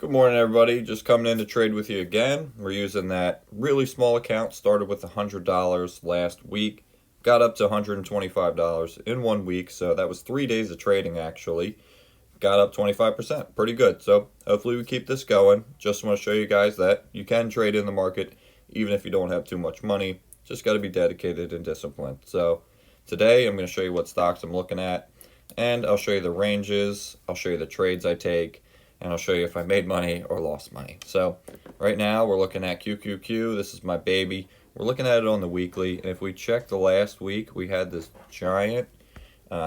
Good morning, everybody. Just coming in to trade with you again. We're using that really small account. Started with $100 last week. Got up to $125 in 1 week. So that was 3 days of trading, actually. Got up 25%. Pretty good. So hopefully we keep this going. Just want to show you guys that you can trade in the market even if you don't have too much money. Just got to be dedicated and disciplined. So today I'm going to show you what stocks I'm looking at. And I'll show you the ranges. I'll show you the trades I take, and I'll show you if I made money or lost money. So right now we're looking at QQQ. This is my baby. We're looking at it on the weekly, and if we check the last week, we had this giant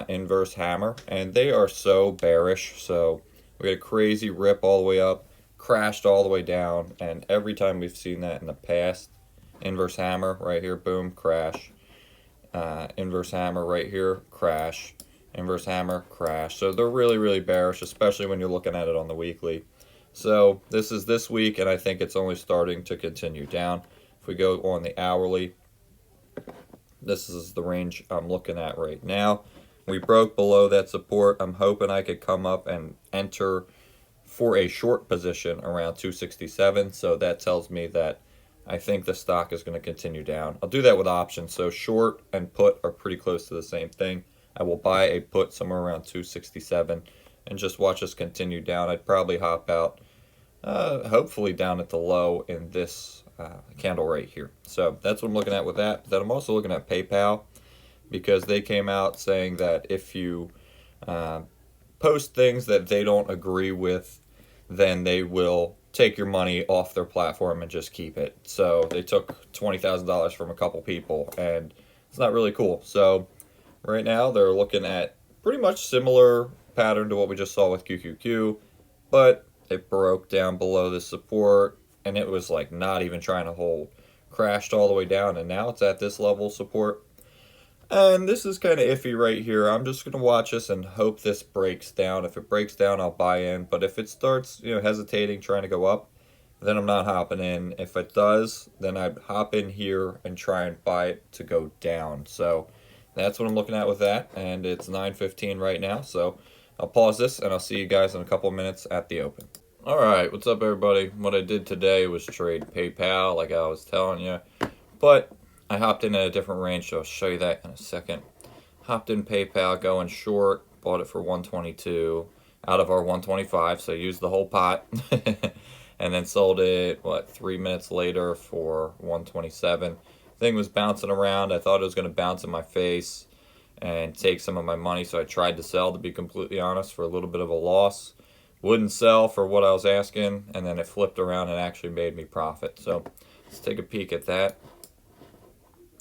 inverse hammer, and they are so bearish. So we had a crazy rip all the way up, crashed all the way down, and every time we've seen that in the past, inverse hammer right here, boom, crash. Inverse hammer right here, crash. Inverse hammer, crash. So they're really, really bearish, especially when you're looking at it on the weekly. So this is this week, and I think it's only starting to continue down. If we go on the hourly, this is the range I'm looking at right now. We broke below that support. I'm hoping I could come up and enter for a short position around 267. So that tells me that I think the stock is going to continue down. I'll do that with options. So short and put are pretty close to the same thing. I will buy a put somewhere around 267 and just watch us continue down. I'd probably hop out, hopefully down at the low in this candle right here. So that's what I'm looking at with that. But then I'm also looking at PayPal, because they came out saying that if you post things that they don't agree with, then they will take your money off their platform and just keep it. So they took $20,000 from a couple people, and it's not really cool. So right now they're looking at pretty much similar pattern to what we just saw with QQQ, but it broke down below the support, and it was like not even trying to hold. Crashed all the way down, and now it's at this level support. And this is kind of iffy right here. I'm just going to watch this and hope this breaks down. If it breaks down, I'll buy in. But if it starts, hesitating, trying to go up, then I'm not hopping in. If it does, then I'd hop in here and try and buy it to go down. So that's what I'm looking at with that. And it's 9:15 right now. So I'll pause this, and I'll see you guys in a couple minutes at the open. All right, what's up, everybody? What I did today was trade PayPal, like I was telling you. But I hopped in at a different range, so I'll show you that in a second. Hopped in PayPal, going short, bought it for 122 out of our 125, so used the whole pot. And then sold it, 3 minutes later for 127. Thing was bouncing around. I thought it was going to bounce in my face and take some of my money, so I tried to sell, to be completely honest, for a little bit of a loss. Wouldn't sell for what I was asking, and then it flipped around and actually made me profit. So let's take a peek at that.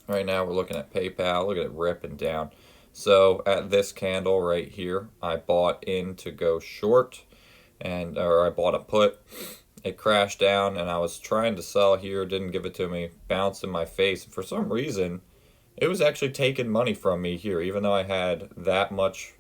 Right now we're looking at PayPal. Look at it ripping down. So at this candle right here, I bought in to go short, or I bought a put. It crashed down, and I was trying to sell here, didn't give it to me, bounced in my face. For some reason, it was actually taking money from me here, even though I had that much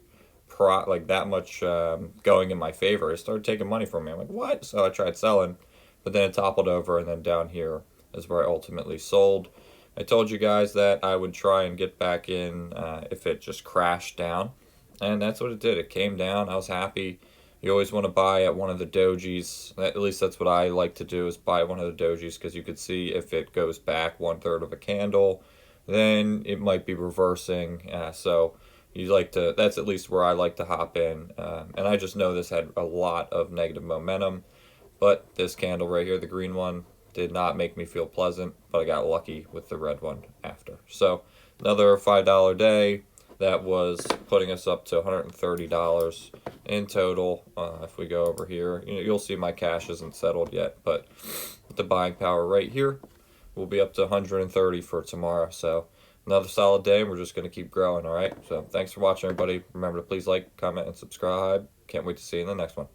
going in my favor. It started taking money from me. I'm like, what? So I tried selling, but then it toppled over, and then down here is where I ultimately sold. I told you guys that I would try and get back in if it just crashed down, and that's what it did. It came down. I was happy. You always want to buy at one of the dojis. At least that's what I like to do, is buy one of the dojis, because you could see if it goes back 1/3 of a candle, then it might be reversing. So you like to. That's at least where I like to hop in. And I just know this had a lot of negative momentum, but this candle right here, the green one, did not make me feel pleasant, but I got lucky with the red one after. So another $5 day. That was putting us up to $130 in total. If we go over here, you'll see my cash isn't settled yet, but with the buying power right here, we'll be up to 130 for tomorrow. So another solid day, and we're just going to keep growing, all right? So thanks for watching, everybody. Remember to please like, comment, and subscribe. Can't wait to see you in the next one.